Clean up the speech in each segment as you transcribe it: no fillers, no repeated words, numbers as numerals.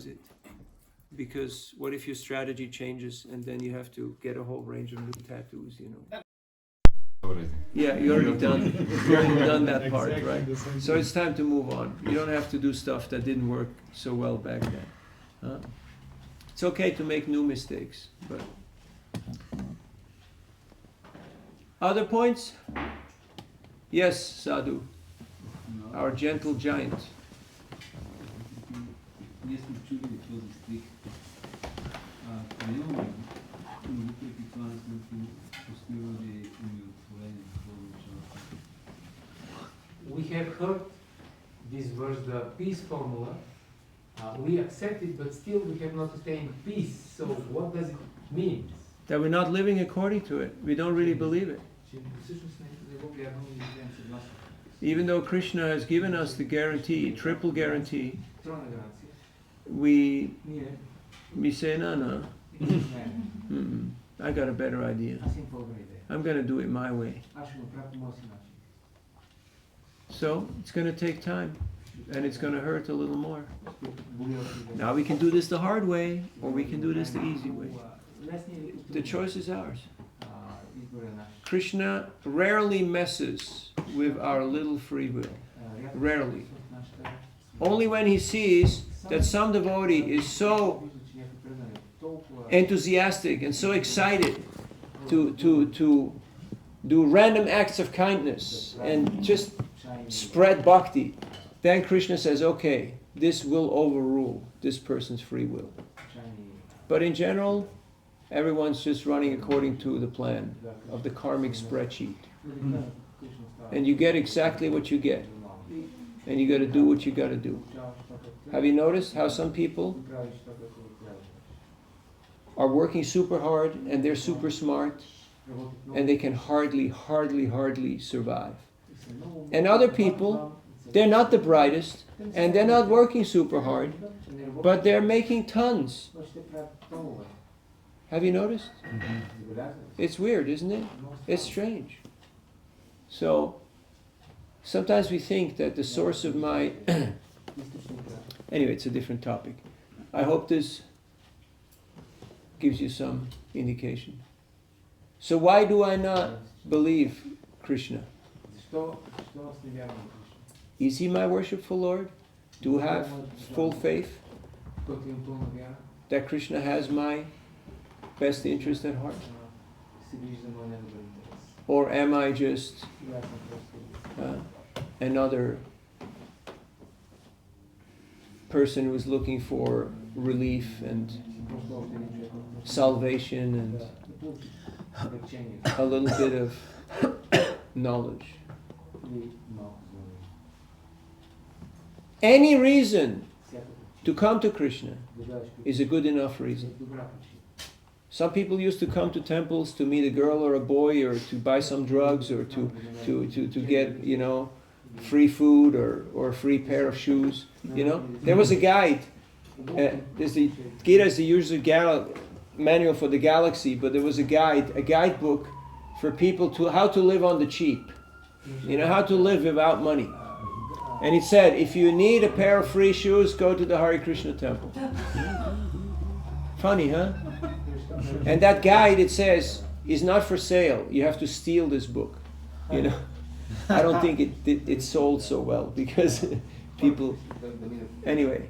exercise it. Because what if your strategy changes and then you have to get a whole range of new tattoos, you know? Yeah, you already done that part, right? So it's time to move on. You don't have to do stuff that didn't work so well back then. It's okay to make new mistakes, but other points? Yes, Sadhu, our gentle giant. We have heard this verse, the peace formula. We accept it, but still we have not attained peace. So what does it mean? That we're not living according to it. We don't really believe it. Even though Krishna has given us the guarantee, triple guarantee, we say, no. I got a better idea. I'm going to do it my way. So it's going to take time, and it's going to hurt a little more. Now we can do this the hard way, or we can do this the easy way. The choice is ours. Krishna rarely messes with our little free will. Rarely. Only when he sees that some devotee is so enthusiastic and so excited to do random acts of kindness and just spread bhakti, then Krishna says, okay, this will overrule this person's free will. But in general, everyone's just running according to the plan of the karmic spreadsheet. And you get exactly what you get. And you got to do what you got to do. Have you noticed how some people are working super hard and they're super smart and they can hardly survive? And other people, they're not the brightest and they're not working super hard, but they're making tons. Have you noticed? It's weird, isn't it? It's strange. So, sometimes we think that the source of my... Anyway, it's a different topic. I hope this gives you some indication. So why do I not believe Krishna? Is he my worshipful Lord? Do I have full faith that Krishna has my best interest at heart? Or am I just another person who is looking for relief and salvation and a little bit of knowledge? Any reason to come to Krishna is a good enough reason. Some people used to come to temples to meet a girl or a boy, or to buy some drugs, or to get, free food or a free pair of shoes. There was a guide. Gita is the usual manual for the galaxy, but there was a guidebook for people to how to live on the cheap. How to live without money. And it said, if you need a pair of free shoes, go to the Hare Krishna temple. Funny, huh? And that guide, it says, is not for sale. You have to steal this book. I don't think it sold so well because people... Anyway.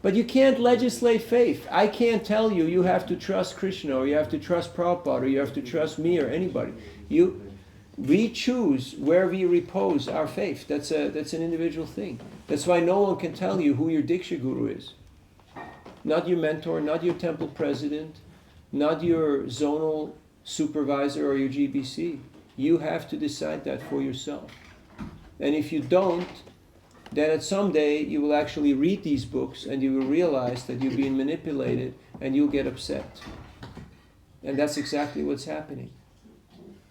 But you can't legislate faith. I can't tell you, you have to trust Krishna, or you have to trust Prabhupada, or you have to trust me or anybody. We choose where we repose our faith. That's an individual thing. That's why no one can tell you who your Diksha Guru is. Not your mentor, not your temple president, not your zonal supervisor or your GBC. You have to decide that for yourself. And if you don't, then at some day you will actually read these books and you will realize that you're being manipulated and you'll get upset. And that's exactly what's happening.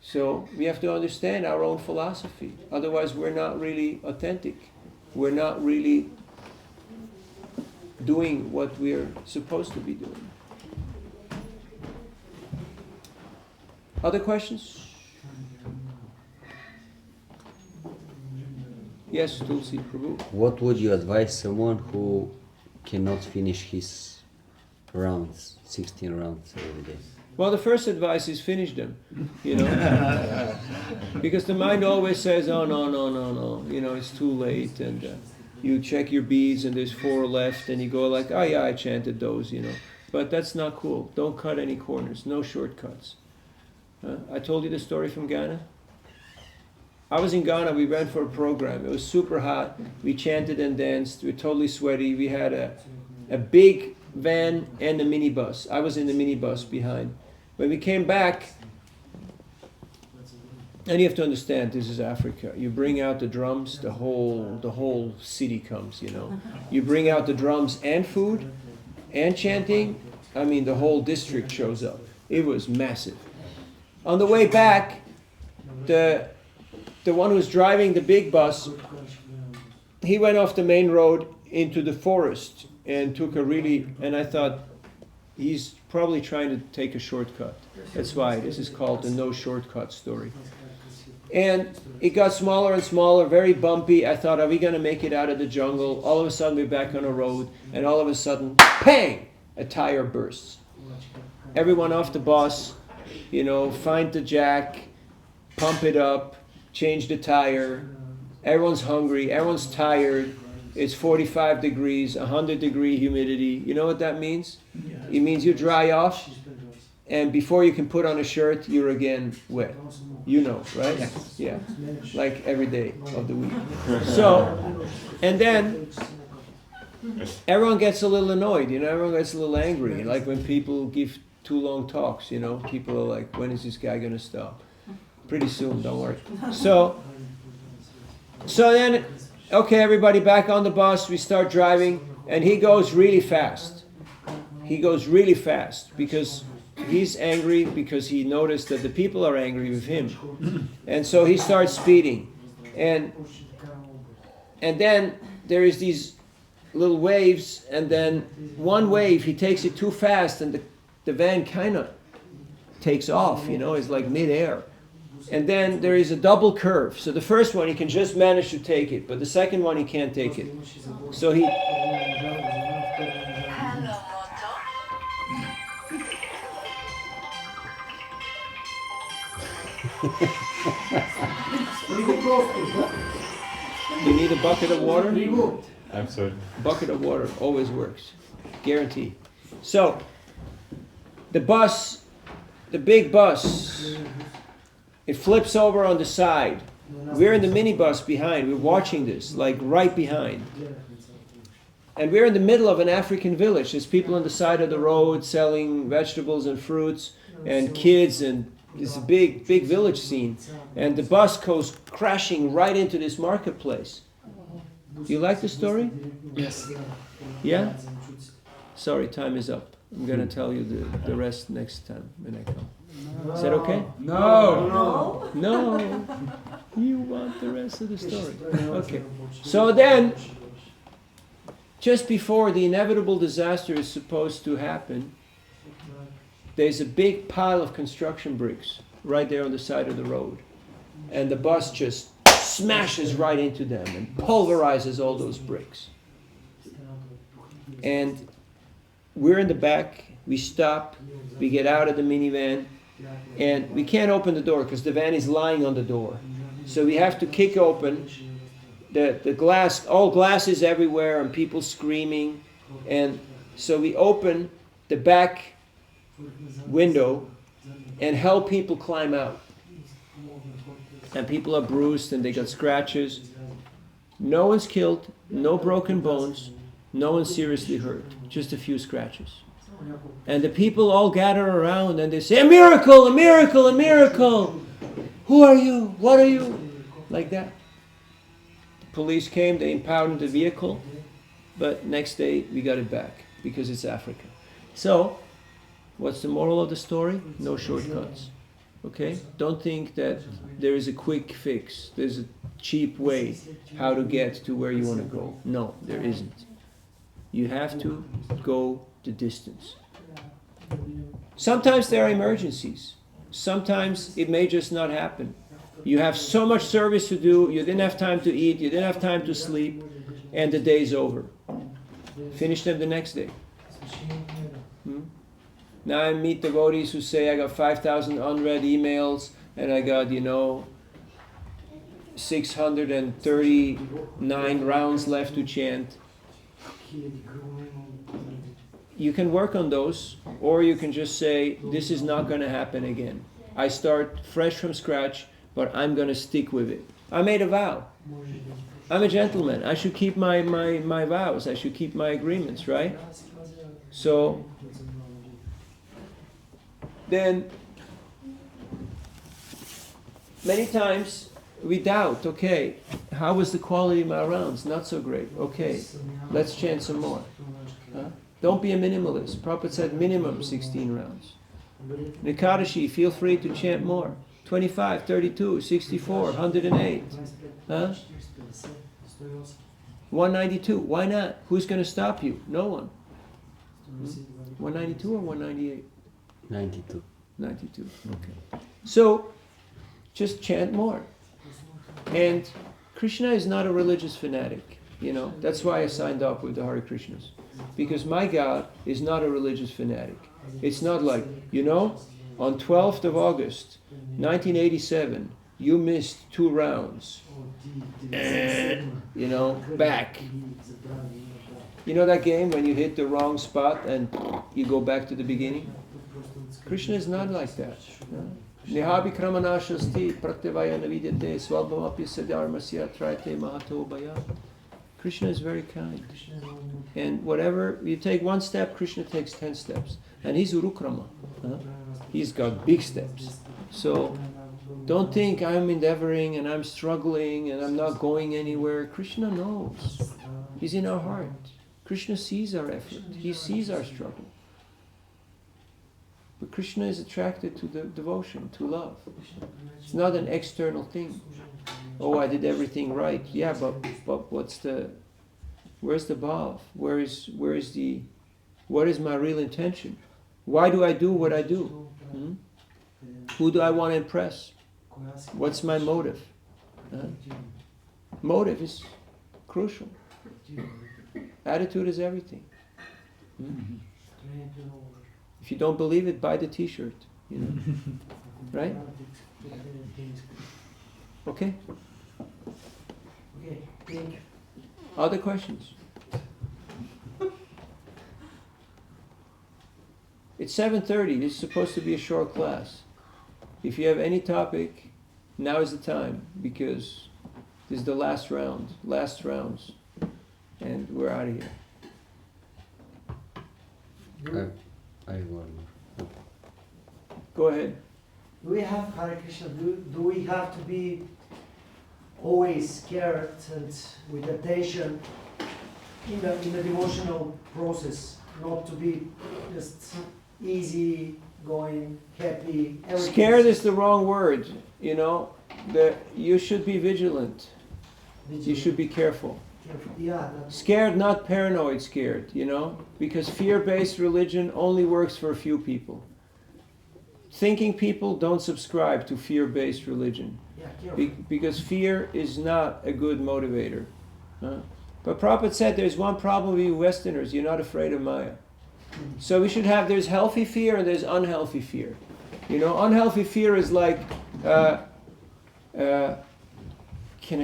So we have to understand our own philosophy. Otherwise we're not really authentic. We're not really doing what we're supposed to be doing. Other questions? Yes, Tulsi Prabhu. What would you advise someone who cannot finish his rounds, 16 rounds every day? Well, the first advice is finish them, you know, because the mind always says, oh, no, you know, it's too late, and you check your beads and there's 4 left, and you go like, oh yeah, I chanted those, you know, but that's not cool. Don't cut any corners, no shortcuts. I told you the story from Ghana. I was in Ghana, we went for a program, it was super hot, we chanted and danced, we were totally sweaty, we had a big van and a minibus. I was in the minibus behind. When we came back, and you have to understand, this is Africa. You bring out the drums, the whole city comes, you know. You bring out the drums and food and chanting, I mean the whole district shows up. It was massive. On the way back, the one who was driving the big bus, he went off the main road into the forest and took and I thought, he's probably trying to take a shortcut. That's why this is called the no shortcut story. And it got smaller and smaller, very bumpy. I thought, are we going to make it out of the jungle? All of a sudden we're back on a road, and all of a sudden, bang! A tire bursts. Everyone off the bus, you know, find the jack, pump it up, change the tire. Everyone's hungry, everyone's tired. It's 45 degrees, 100-degree humidity. You know what that means? It means you dry off, and before you can put on a shirt, you're again wet. You know, right? Yeah. Like every day of the week. So, and then everyone gets a little annoyed, you know, everyone gets a little angry. Like when people give too long talks, you know, people are like, when is this guy going to stop? Pretty soon, don't worry. So then, okay, everybody back on the bus, we start driving, and he goes really fast. He goes really fast because he's angry because he noticed that the people are angry with him. And so he starts speeding. And then there is these little waves, and then one wave, he takes it too fast, and the van kind of takes off, you know, it's like midair. And then there is a double curve. So the first one, he can just manage to take it, but the second one, he can't take it. So he... You need a bucket of water? I'm sorry. Bucket of water always works. Guarantee. So, the big bus, it flips over on the side. We're in the minibus behind. We're watching this, like right behind. And we're in the middle of an African village. There's people on the side of the road selling vegetables and fruits and kids, and it's a big village scene. And the bus goes crashing right into this marketplace. Do you like the story? Yes. Yeah? Sorry, time is up. I'm going to tell you the rest next time when I come. Is that okay? No. No. You want the rest of the story. Okay. So then, just before the inevitable disaster is supposed to happen, there's a big pile of construction bricks right there on the side of the road. And the bus just smashes right into them and pulverizes all those bricks. And we're in the back, we stop, we get out of the minivan, and we can't open the door because the van is lying on the door. So we have to kick open the glass, all glasses everywhere and people screaming. And so we open the back window and help people climb out. And people are bruised and they got scratches. No one's killed, no broken bones, no one's seriously hurt, just a few scratches. And the people all gather around and they say, "A miracle, a miracle, a miracle! Who are you? What are you?" Like that. The police came, they impounded the vehicle, but next day we got it back because it's Africa. So, what's the moral of the story? No shortcuts. Okay? Don't think that there is a quick fix. There's a cheap way how to get to where you want to go. No, there isn't. You have to go the distance. Sometimes there are emergencies. Sometimes it may just not happen. You have so much service to do, you didn't have time to eat, you didn't have time to sleep, and the day's over. Finish them the next day. Now I meet devotees who say, I got 5,000 unread emails, and I got, 639 rounds left to chant. You can work on those, or you can just say, this is not going to happen again. I start fresh from scratch, but I'm going to stick with it. I made a vow. I'm a gentleman. I should keep my vows. I should keep my agreements, right? So, then, many times we doubt, okay, how was the quality of my rounds? Not so great. Okay, let's chant some more. Huh? Don't be a minimalist. Prabhupada said minimum 16 rounds. Nikadashi, feel free to chant more. 25, 32, 64, 108. Huh? 192. Why not? Who's going to stop you? No one. 192 or 198? 92. 92. Okay. So, just chant more. And Krishna is not a religious fanatic. That's why I signed up with the Hare Krishnas. Because my God is not a religious fanatic. It's not like, on 12th of August, 1987, you missed 2 rounds. Back. You know that game when you hit the wrong spot and you go back to the beginning? Krishna is not like that. Nihabi kramanashasti pratyavaya navidete swalbhamapi sadharmasya trayate mahato bhaya. Krishna is very kind. And whatever, you take 1 step, Krishna takes 10 steps. And he's Urukrama. He's got big steps. So, don't think I'm endeavoring and I'm struggling and I'm not going anywhere. Krishna knows. He's in our heart. Krishna sees our effort. He sees our struggle. But Krishna is attracted to the devotion, to love. It's not an external thing. Oh, I did everything right. Yeah, but where's the bhav? What is my real intention? Why do I do what I do? Who do I want to impress? What's my motive? Motive is crucial. Attitude is everything. If you don't believe it, buy the t-shirt. Right? Okay? Other questions? It's 7:30. This is supposed to be a short class. If you have any topic, now is the time, because this is the last rounds, and we're out of here. I have one more. Go ahead. Do we have Hare Krishna? Do we have to be always scared and with attention in the devotional process, not to be just easy going, happy? Scared is the wrong word. You should be vigilant. You should be careful. Yeah. Scared, not paranoid scared, because fear-based religion only works for a few people. Thinking people don't subscribe to fear-based religion. Because fear is not a good motivator. But Prabhupada said there's one problem with you Westerners, you're not afraid of Maya. So we should have, there's healthy fear and there's unhealthy fear. Unhealthy fear is like, can I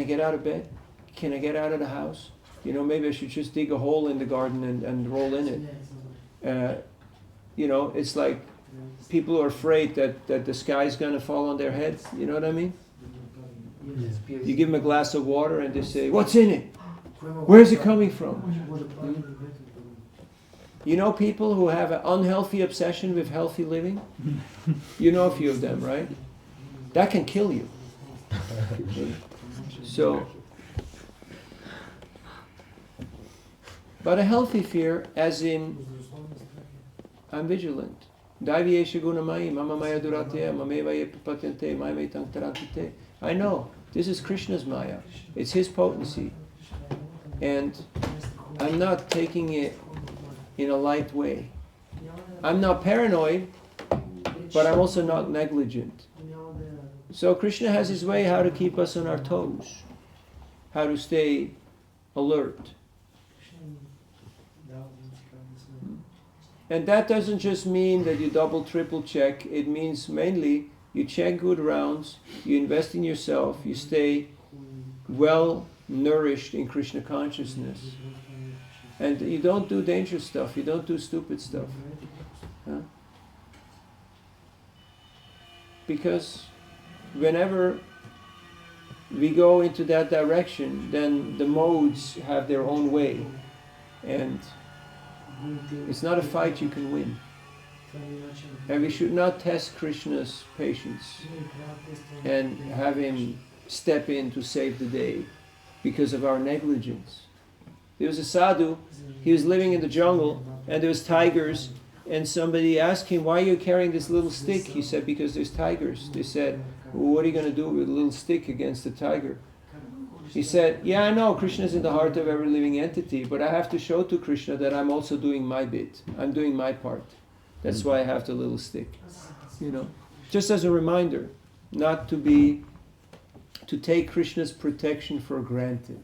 get out of bed? Can I get out of the house? Maybe I should just dig a hole in the garden and roll in it. It's like people are afraid that the sky's going to fall on their heads. You know what I mean? You give them a glass of water and they say, what's in it? Where's it coming from? People who have an unhealthy obsession with healthy living? You know a few of them, right? That can kill you. So, but a healthy fear, as in, I'm vigilant. I know, this is Krishna's Maya. It's his potency. And I'm not taking it in a light way. I'm not paranoid, but I'm also not negligent. So Krishna has his way how to keep us on our toes, how to stay alert. And that doesn't just mean that you double, triple check. It means mainly you check good rounds, you invest in yourself, you stay well nourished in Krishna consciousness. And you don't do dangerous stuff, you don't do stupid stuff. Huh? Because whenever we go into that direction, then the modes have their own way. And it's not a fight you can win. And we should not test Krishna's patience and have him step in to save the day because of our negligence. There was a sadhu, he was living in the jungle, and there was tigers, and somebody asked him, why are you carrying this little stick? He said, because there's tigers. They said, well, what are you going to do with a little stick against a tiger? He said, yeah, I know, Krishna is in the heart of every living entity, but I have to show to Krishna that I'm also doing my bit. I'm doing my part. That's why I have the little stick. You know, just as a reminder, not to take Krishna's protection for granted.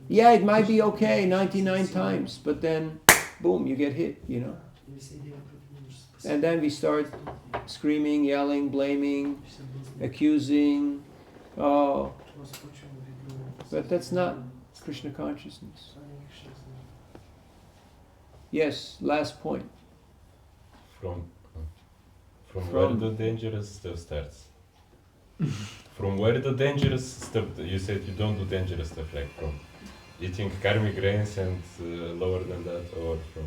Yeah, it might be okay 99 times, but then, boom, you get hit, you know. And then we start screaming, yelling, blaming, accusing. Oh, but that's not Krishna consciousness. Yes, last point. From where the dangerous stuff starts. From where the dangerous stuff, you said you don't do dangerous stuff, like from eating karmic grains and lower than that, or from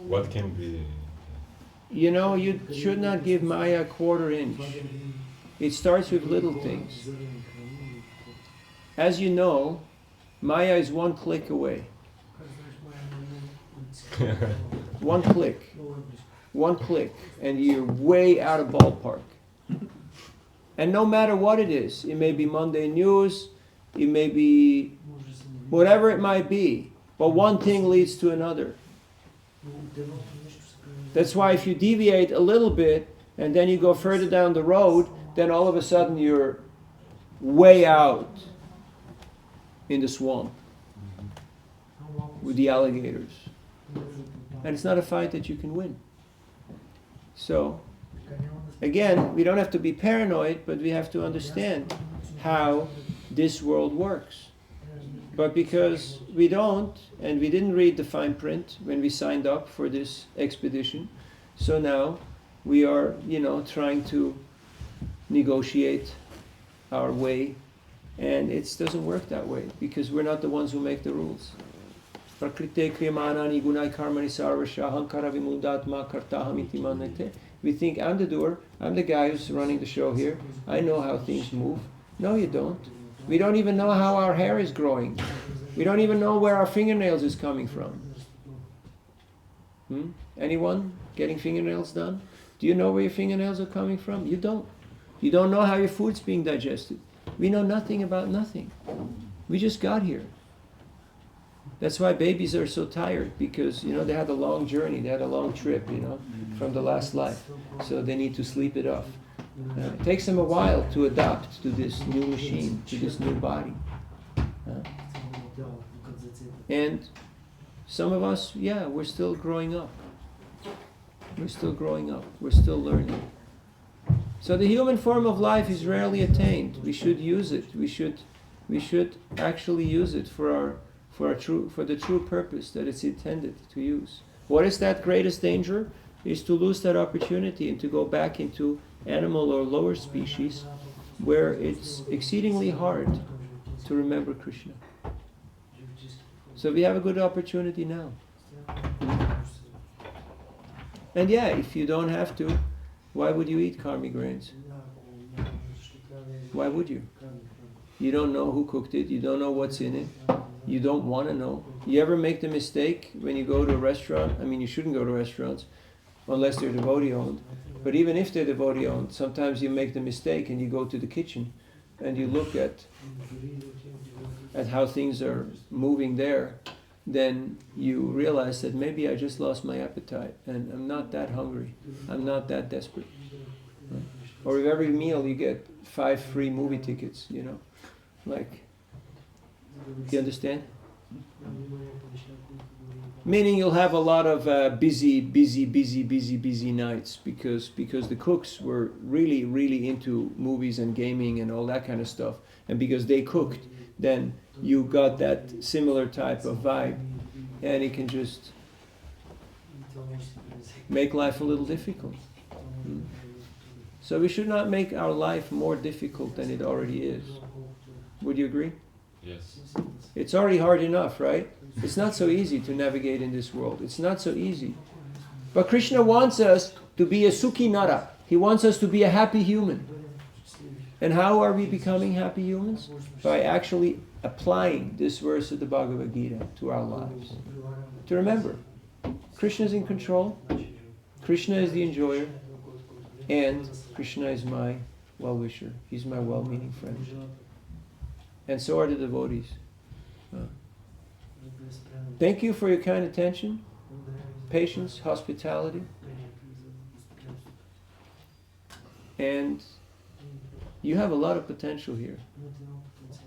what can be. You know, you should not give Maya a quarter inch. It starts with little things. As you know, Maya is one click away. One click. One click, and you're way out of ballpark. And no matter what it is, it may be Monday news, it may be whatever it might be, but one thing leads to another. That's why if you deviate a little bit and then you go further down the road, then all of a sudden you're way out in the swamp with the alligators. And it's not a fight that you can win. So, again, we don't have to be paranoid, but we have to understand how this world works. But because we don't, and we didn't read the fine print when we signed up for this expedition, so now we are, trying to negotiate our way, and it doesn't work that way, because we're not the ones who make the rules. We think, I'm the doer, I'm the guy who's running the show here, I know how things move. No, you don't. We don't even know how our hair is growing. We don't even know where our fingernails is coming from. Anyone getting fingernails done? Do you know where your fingernails are coming from? You don't. You don't know how your food's being digested. We know nothing about nothing. We just got here. That's why babies are so tired, because, they had a long journey, they had a long trip, from the last life. So they need to sleep it off. It takes them a while to adapt to this new machine, to this new body. And some of us, we're still growing up. We're still growing up. We're still learning. So the human form of life is rarely attained. We should use it. We should actually use it for the true purpose that it's intended to use. What is that greatest danger? Is to lose that opportunity and to go back into animal or lower species where it's exceedingly hard to remember Krishna. So we have a good opportunity now. And if you don't have to, why would you eat karmic grains? Why would you? You don't know who cooked it, you don't know what's in it, you don't want to know. You ever make the mistake when you go to a restaurant? You shouldn't go to restaurants unless they're devotee-owned. But even if they're devotee-owned, sometimes you make the mistake and you go to the kitchen and you look at how things are moving there, then you realize that maybe I just lost my appetite and I'm not that hungry. I'm not that desperate. Right? Or with every meal you get 5 free movie tickets, you know. Like, you understand? Meaning you'll have a lot of busy nights because the cooks were really into movies and gaming and all that kind of stuff. And because they cooked, then you got that similar type of vibe. And it can just make life a little difficult. So we should not make our life more difficult than it already is. Would you agree? Yes. It's already hard enough, right? It's not so easy to navigate in this world. It's not so easy. But Krishna wants us to be a sukhi nara. He wants us to be a happy human. And how are we becoming happy humans? By actually applying this verse of the Bhagavad Gita to our lives. To remember, Krishna is in control, Krishna is the enjoyer, and Krishna is my well-wisher. He's my well-meaning friend. And so are the devotees. Thank you for your kind attention, patience, hospitality. And you have a lot of potential here.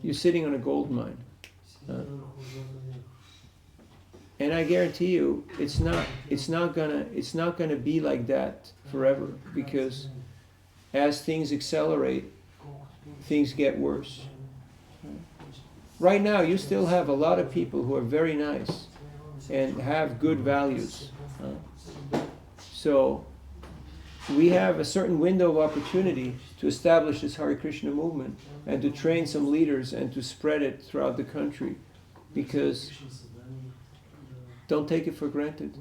You're sitting on a gold mine. And I guarantee you, it's not gonna be like that forever, because as things accelerate, things get worse. Right now, you still have a lot of people who are very nice and have good values. So we have a certain window of opportunity to establish this Hare Krishna movement and to train some leaders and to spread it throughout the country, because don't take it for granted.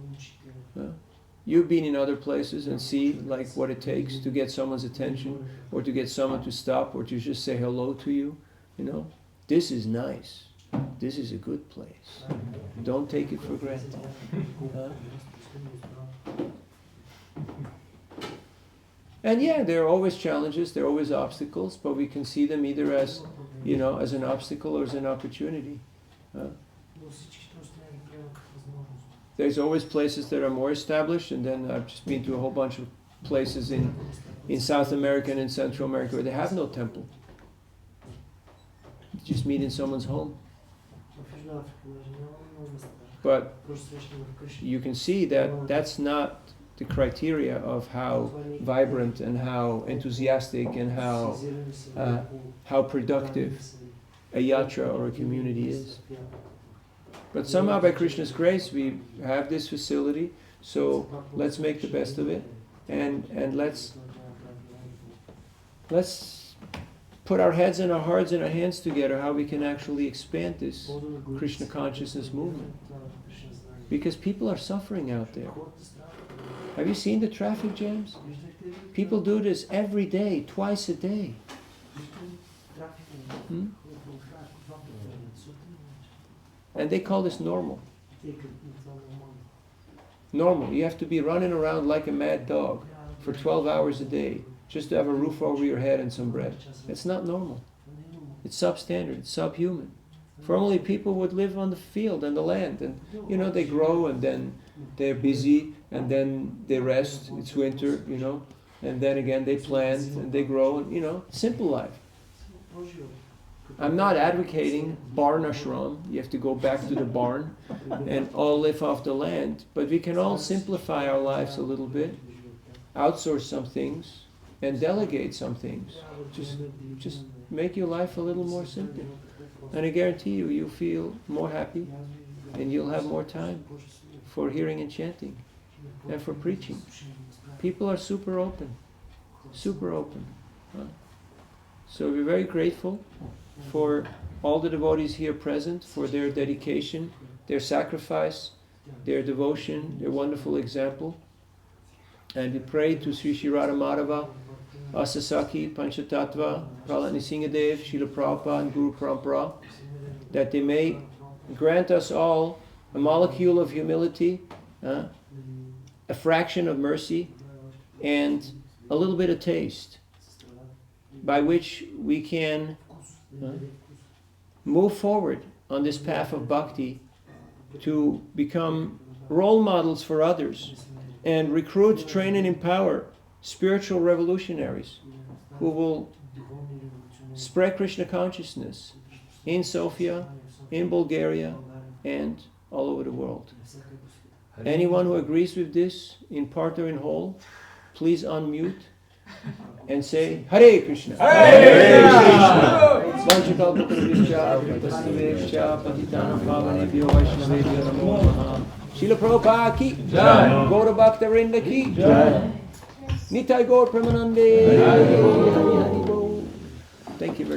You've been in other places and see like what it takes to get someone's attention, or to get someone to stop, or to just say hello to you. You know, this is nice. This is a good place. Don't take it for granted. And yeah, there are always challenges, there are always obstacles, but we can see them either as, you know, as an obstacle or as an opportunity. There's always places that are more established, and then I've just been to a whole bunch of places in South America and in Central America where they have no temple. You just meet in someone's home. But you can see that that's not the criteria of how vibrant and how enthusiastic and how productive a yatra or a community is. But somehow by Krishna's grace we have this facility, so let's make the best of it, and let's put our heads and our hearts and our hands together how we can actually expand this Krishna consciousness movement. Because people are suffering out there. Have you seen the traffic jams? People do this every day, twice a day. And they call this normal. Normal. You have to be running around like a mad dog for 12 hours a day just to have a roof over your head and some bread. It's not normal. It's substandard. It's subhuman. Formerly people would live on the field and the land, and you know, they grow and then they're busy and then they rest. It's winter, you know, and then again they plant and they grow, and you know, simple life. I'm not advocating barn ashram. You have to go back to the barn and all live off the land, but we can all simplify our lives a little bit, outsource some things, and delegate some things. Just make your life a little more simple. And I guarantee you, you'll feel more happy, and you'll have more time for hearing and chanting, and for preaching. People are super open. So we're very grateful for all the devotees here present, for their dedication, their sacrifice, their devotion, their wonderful example. And we pray to Sri Sri Radha Madhava, Asasaki, Panchatattva, Prahlad Nrsingadev, Srila Prabhupada, and Guru Parampara, that they may grant us all a molecule of humility, a fraction of mercy, and a little bit of taste, by which we can move forward on this path of bhakti to become role models for others and recruit, train, and empower spiritual revolutionaries who will spread Krishna consciousness in Sofia, in Bulgaria, and all over the world. Anyone who agrees with this, in part or in whole, please unmute and say Hare Krishna. Hare Krishna. Vanchakalpatarubhyascha, Kripasinuvescha, Patitanam Pavanebhyo Vaishnavebhyo Namo Namaha. Srila Prabhupada ki jai. Gaura Bhaktarinda ki jai. Nitai Gaur Premanande. Thank you very much.